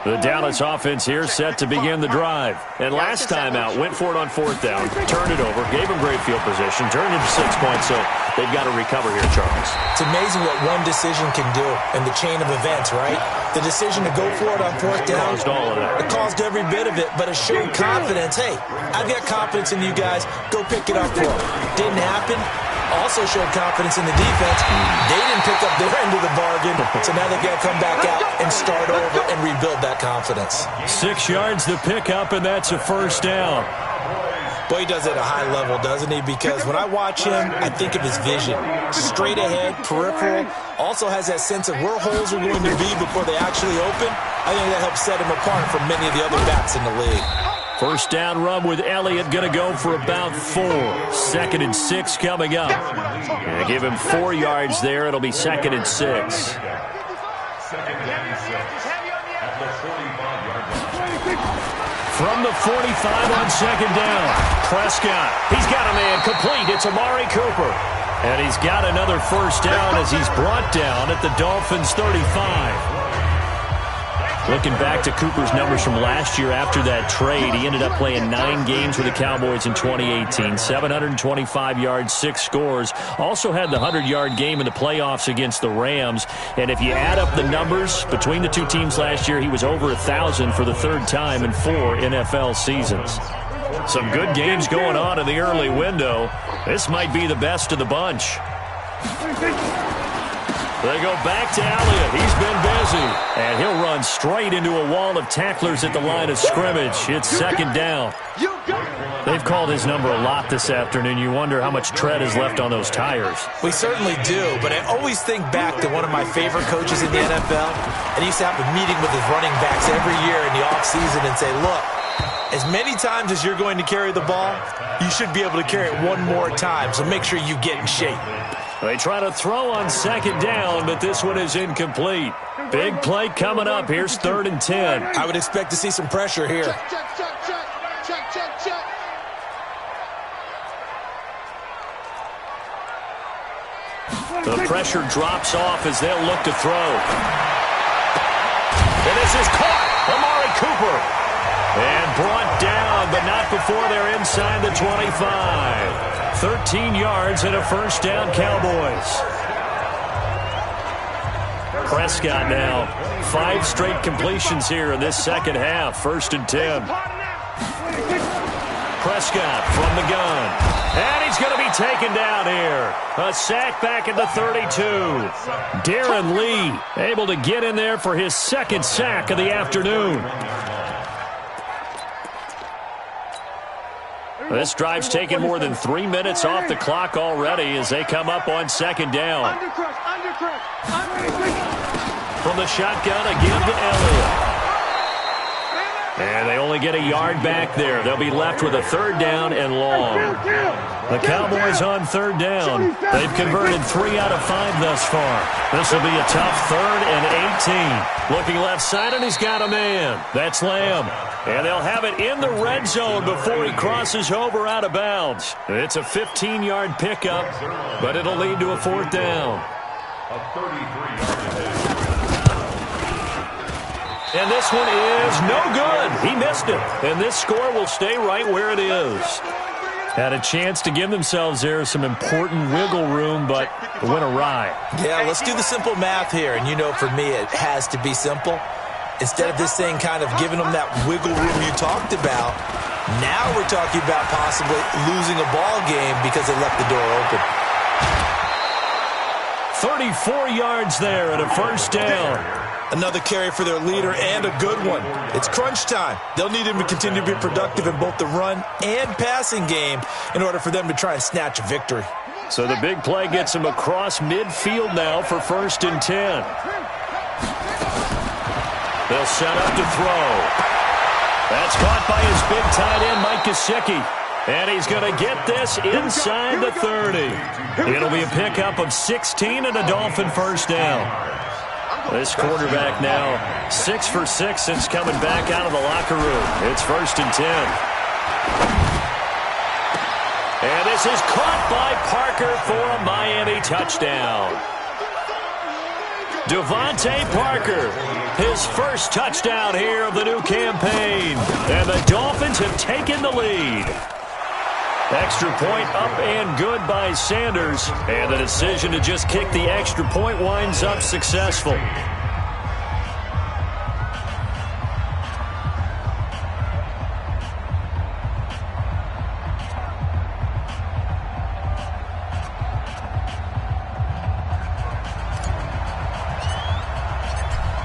The Dallas offense here set to begin the drive. And last time out, went for it on fourth down, turned it over, gave them great field position, turned it to 6 points, so they've got to recover here, Charles. It's amazing what one decision can do in the chain of events, right? The decision to go for it on fourth down, caused all of that. It caused every bit of it, but it showed confidence. Hey, I've got confidence in you guys. Go pick it up for them. Didn't happen. Also showed confidence in the defense. They didn't pick up their end of the bargain, so now they've got to come back out and start over and rebuild that confidence. 6 yards to pick up, and that's a first down. Boy, he does it at a high level, doesn't he? Because when I watch him, I think of his vision. Straight ahead, peripheral. Also has that sense of where holes are going to be before they actually open. I think that helps set him apart from many of the other backs in the league. First down run with Elliott, going to go for about 4. 2nd and 6 coming up. And give him 4 yards there. It'll be 2nd and 6. From the 45 on 2nd down. Prescott, he's got a man complete. It's Amari Cooper. And he's got another first down as he's brought down at the Dolphins' 35. Looking back to Cooper's numbers from last year after that trade, he ended up playing 9 games with the Cowboys in 2018. 725 yards, 6 scores. Also had the 100-yard game in the playoffs against the Rams. And if you add up the numbers between the two teams last year, he was over 1,000 for the 3rd time in 4 NFL seasons. Some good games going on in the early window. This might be the best of the bunch. They go back to Elliott. He's been busy. And he'll run straight into a wall of tacklers at the line of scrimmage. It's 2nd down. They've called his number a lot this afternoon. You wonder how much tread is left on those tires. We certainly do, but I always think back to one of my favorite coaches in the NFL. And he used to have a meeting with his running backs every year in the offseason and say, look, as many times as you're going to carry the ball, you should be able to carry it one more time, so make sure you get in shape. They try to throw on 2nd down, but this one is incomplete. Big play coming up. Here's 3rd and 10. I would expect to see some pressure here. The pressure drops off as they'll look to throw. And this is caught. Amari Cooper. And brought down, but not before they're inside the 25. 13 yards and a first down, Cowboys. Prescott now. 5 straight completions here in this second half. 1st and 10. Prescott from the gun. And he's going to be taken down here. A sack back at the 32. Darren Lee able to get in there for his 2nd sack of the afternoon. This drive's taken more than 3 minutes off the clock already as they come up on 2nd down. From the shotgun again to Elliott. And they only get a yard back there. They'll be left with a 3rd down and long. The Cowboys on 3rd down. They've converted 3 out of 5 thus far. This will be a tough 3rd and 18. Looking left side, and he's got a man. That's Lamb. And they'll have it in the red zone before he crosses over out of bounds. It's a 15-yard pickup, but it'll lead to a 4th down. And this one is no good. He missed it. And this score will stay right where it is. Had a chance to give themselves there some important wiggle room, but it went awry. Yeah, let's do the simple math here. And you know, for me, it has to be simple. Instead of this thing kind of giving them that wiggle room you talked about, now we're talking about possibly losing a ball game because they left the door open. 34 yards there and a first down. Another carry for their leader and a good one. It's crunch time. They'll need him to continue to be productive in both the run and passing game in order for them to try and snatch a victory. So the big play gets him across midfield now for 1st and 10. They'll set up to throw. That's caught by his big tight end, Mike Gesicki. And he's going to get this inside the 30. It'll be a pickup of 16 and a Dolphin first down. This quarterback now 6 for 6 since coming back out of the locker room. It's 1st and 10. And this is caught by Parker for a Miami touchdown. Devontae Parker, his first touchdown here of the new campaign. And the Dolphins have taken the lead. Extra point up and good by Sanders. And the decision to just kick the extra point winds up successful.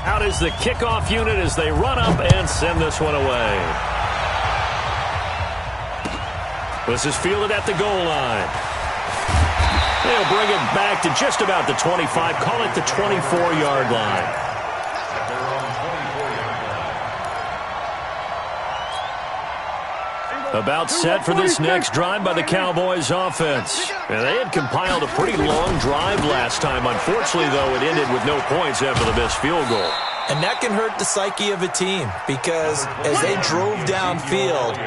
Out is the kickoff unit as they run up and send this one away. This is fielded at the goal line. They'll bring it back to just about the 25. Call it the 24-yard line. About set for this next drive by the Cowboys offense. And they had compiled a pretty long drive last time. Unfortunately, though, it ended with no points after the missed field goal. And that can hurt the psyche of a team because as they drove downfield,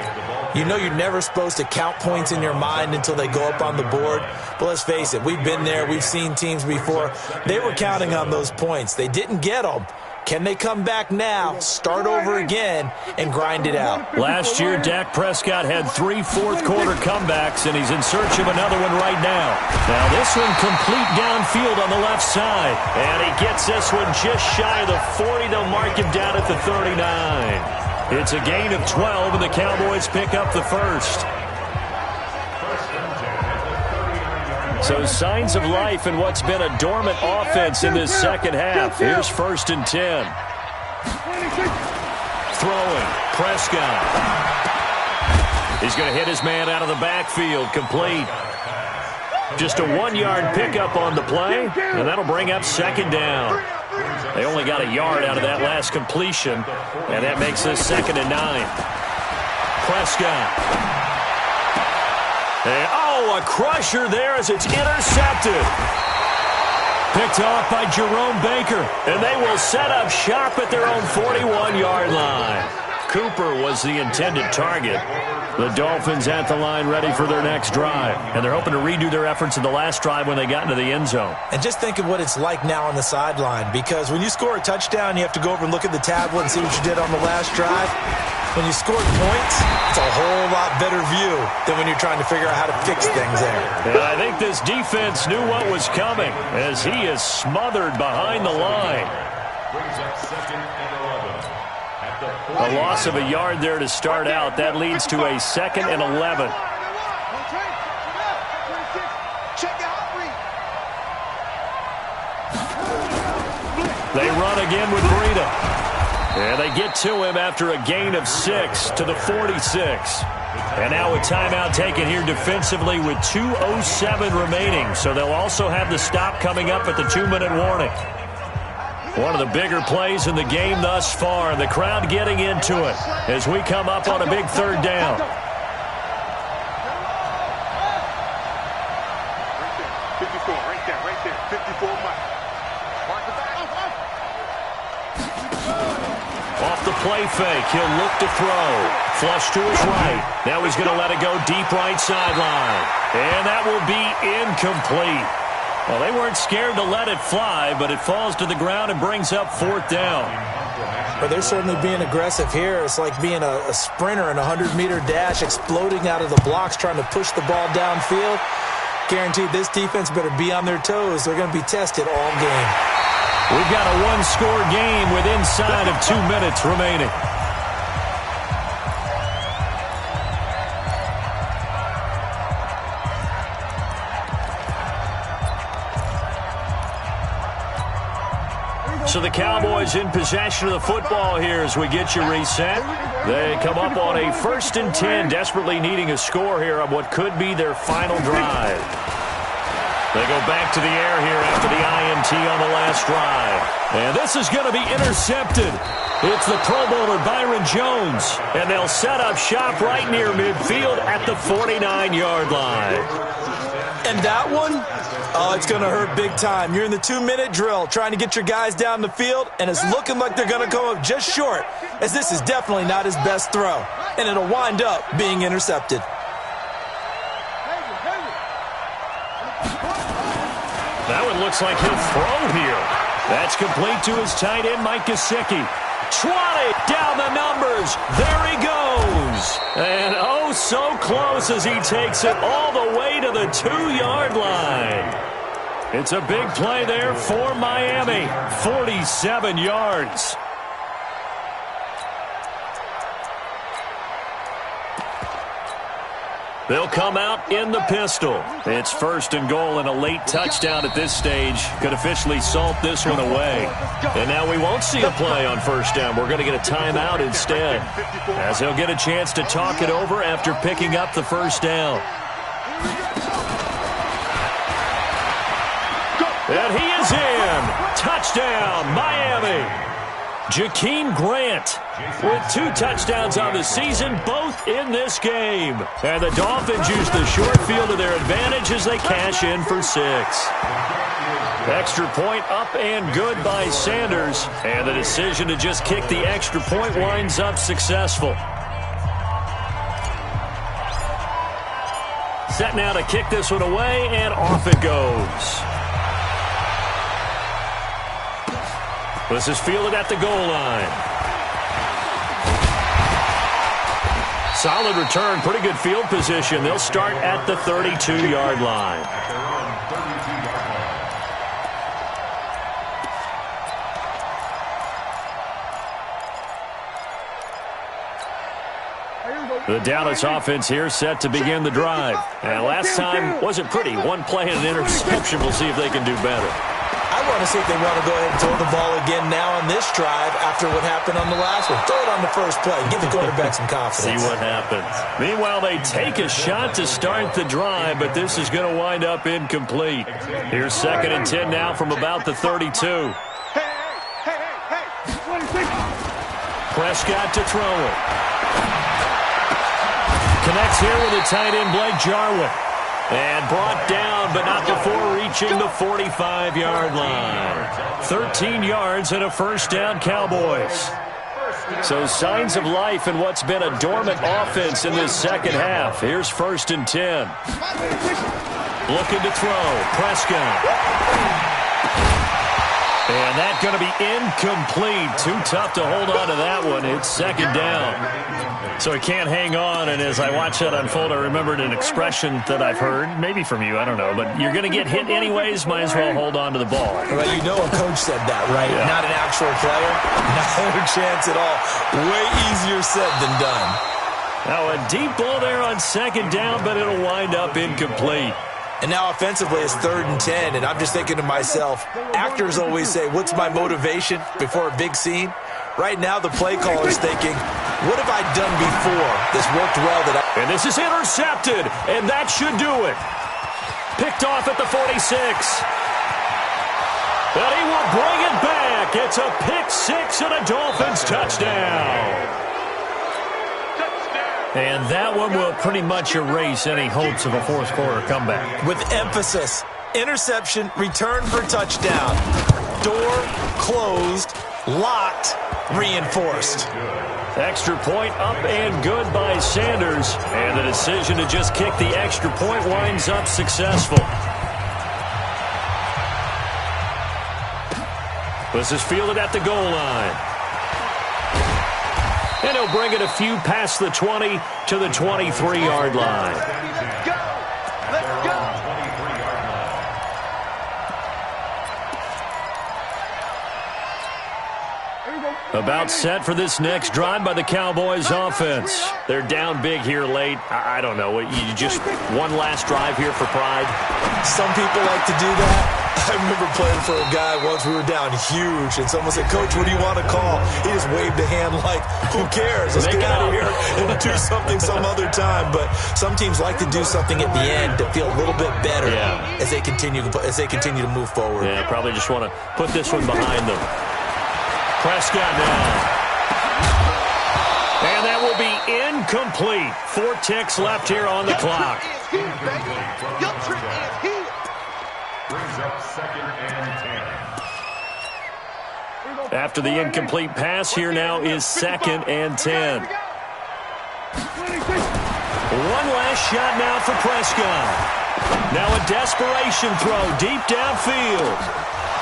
you know you're never supposed to count points in your mind until they go up on the board. But let's face it, we've been there. We've seen teams before. They were counting on those points. They didn't get them. Can they come back now, start over again, and grind it out? Last year, Dak Prescott had 3 fourth-quarter comebacks, and he's in search of another one right now. Now this one complete downfield on the left side. And he gets this one just shy of the 40. They'll mark him down at the 39. It's a gain of 12, and the Cowboys pick up the first. So signs of life in what's been a dormant offense in this second half. Here's 1st and 10. Throwing. Prescott. He's going to hit his man out of the backfield. Complete. Just a 1-yard pickup on the play, and that'll bring up 2nd down. They only got a yard out of that last completion, and that makes this 2nd and 9. Prescott. And, a crusher there as it's intercepted. Picked off by Jerome Baker, and they will set up shop at their own 41-yard line. Cooper was the intended target. The Dolphins at the line ready for their next drive. And they're hoping to redo their efforts in the last drive when they got into the end zone. And just think of what it's like now on the sideline, because when you score a touchdown, you have to go over and look at the tablet and see what you did on the last drive. When you scored points, it's a whole lot better view than when you're trying to figure out how to fix things there. And I think this defense knew what was coming as he is smothered behind the line. A loss of a yard there to start out. That leads to a 2nd and 11. They run again with Breida. And they get to him after a gain of 6 to the 46. And now a timeout taken here defensively with 2:07 remaining. So they'll also have the stop coming up at the 2-minute warning. One of the bigger plays in the game thus far, and the crowd getting into it as we come up on a big 3rd down. Off the play fake, he'll look to throw. Flush to his right. Now he's going to let it go deep right sideline. And that will be incomplete. Well, they weren't scared to let it fly, but it falls to the ground and brings up 4th down. But they're certainly being aggressive here. It's like being a sprinter in a 100-meter dash, exploding out of the blocks, trying to push the ball downfield. Guaranteed this defense better be on their toes. They're going to be tested all game. We've got a 1-score game with inside of 2 minutes remaining. So the Cowboys in possession of the football here as we get you reset. They come up on a 1st and 10, desperately needing a score here on what could be their final drive. They go back to the air here after the INT on the last drive. And this is going to be intercepted. It's the Pro Bowler Byron Jones. And they'll set up shop right near midfield at the 49-yard line. And that one, it's going to hurt big time. You're in the 2-minute drill trying to get your guys down the field, and it's looking like they're going to come up just short, as this is definitely not his best throw. And it'll wind up being intercepted. That one looks like he'll throw here. That's complete to his tight end, Mike Gesicki. 20 down the numbers. There he goes. And oh, so close as he takes it all the way to the 2-yard line. It's a big play there for Miami. 47 yards. They'll come out in the pistol. It's 1st and goal and a late touchdown at this stage. Could officially salt this one away. And now we won't see a play on 1st down. We're going to get a timeout instead, as he'll get a chance to talk it over after picking up the 1st down. And he is in. Touchdown, Miami. Jakeem Grant with 2 touchdowns on the season, both in this game. And the Dolphins use the short field to their advantage as they cash in for 6. Extra point up and good by Sanders. And the decision to just kick the extra point winds up successful. Set now to kick this one away, and off it goes. This is fielded at the goal line. Solid return, pretty good field position. They'll start at the 32-yard line. The Dallas offense here set to begin the drive. And last time wasn't pretty. One play and an interception. We'll see if they can do better. I want to see if they want to go ahead and throw the ball again now on this drive after what happened on the last one. Throw it on the first play. Give the quarterback some confidence. See what happens. Meanwhile, they take a shot to start the drive, but this is going to wind up incomplete. Here's 2nd and 10 now from about the 32. Prescott to throw it. Connects here with a tight end, Blake Jarwin. And brought down, but not before reaching the 45-yard line. 13 yards and a 1st down, Cowboys. So signs of life in what's been a dormant offense in this second half. Here's 1st and 10. Looking to throw. Prescott. And that's going to be incomplete. Too tough to hold on to that one. It's 2nd down. So he can't hang on, and as I watch that unfold, I remembered an expression that I've heard, maybe from you, I don't know, but you're going to get hit anyways, might as well hold on to the ball. Well, you know a coach said that, right? Yeah. Not an actual player. Not a chance at all. Way easier said than done. Now a deep ball there on 2nd down, but it'll wind up incomplete. And now offensively it's 3rd and 10, and I'm just thinking to myself, actors always say, what's my motivation before a big scene? Right now the play caller's thinking, what have I done before this worked well? And this is intercepted, and that should do it. Picked off at the 46. And he will bring it back. It's a pick 6 and a Dolphins touchdown. And that one will pretty much erase any hopes of a 4th quarter comeback. With emphasis, interception, return for touchdown. Door closed, locked, reinforced. Extra point up and good by Sanders. And the decision to just kick the extra point winds up successful. This is fielded at the goal line. And he'll bring it a few past the 20 to the 23-yard line. Let's go! Let's go! About set for this next drive by the Cowboys offense. They're down big here late. I don't know. You just one last drive here for pride? Some people like to do that. I remember playing for a guy once. We were down huge, and someone said, Coach, what do you want to call? He just waved a hand like, who cares? Let's get out of here and do something some other time. But some teams like to do something at the end to feel a little bit better as they continue to move forward. Yeah, probably just want to put this one behind them. Prescott now. And that will be incomplete. 4 ticks left here on the clock. Your trick is here. Brings up 2nd and 10. After the incomplete pass, here now is 2nd and 10. One last shot now for Prescott. Now a desperation throw deep downfield.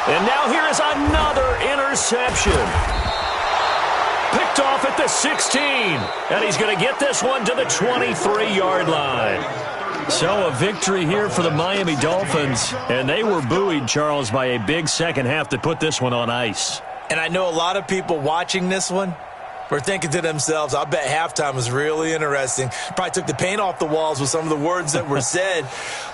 And now here is another interception. Picked off at the 16. And he's going to get this one to the 23-yard line. So a victory here for the Miami Dolphins. And they were buoyed, Charles, by a big second half that put this one on ice. And I know a lot of people watching this one were thinking to themselves, I bet halftime was really interesting. Probably took the paint off the walls with some of the words that were said.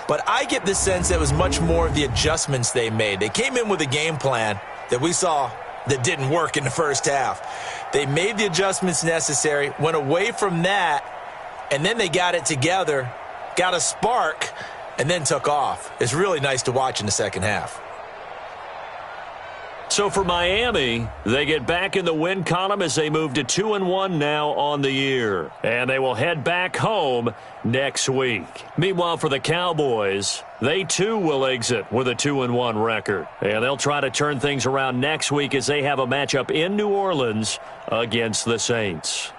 But I get the sense that it was much more of the adjustments they made. They came in with a game plan that we saw that didn't work in the first half. They made the adjustments necessary, went away from that, and then they got it together, got a spark, and then took off. It's really nice to watch in the second half. So for Miami, they get back in the win column as they move to 2-1 now on the year. And they will head back home next week. Meanwhile, for the Cowboys, they too will exit with a 2-1 record. And they'll try to turn things around next week as they have a matchup in New Orleans against the Saints.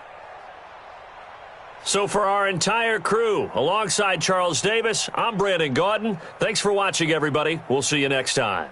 So for our entire crew, alongside Charles Davis, I'm Brandon Gaudin. Thanks for watching, everybody. We'll see you next time.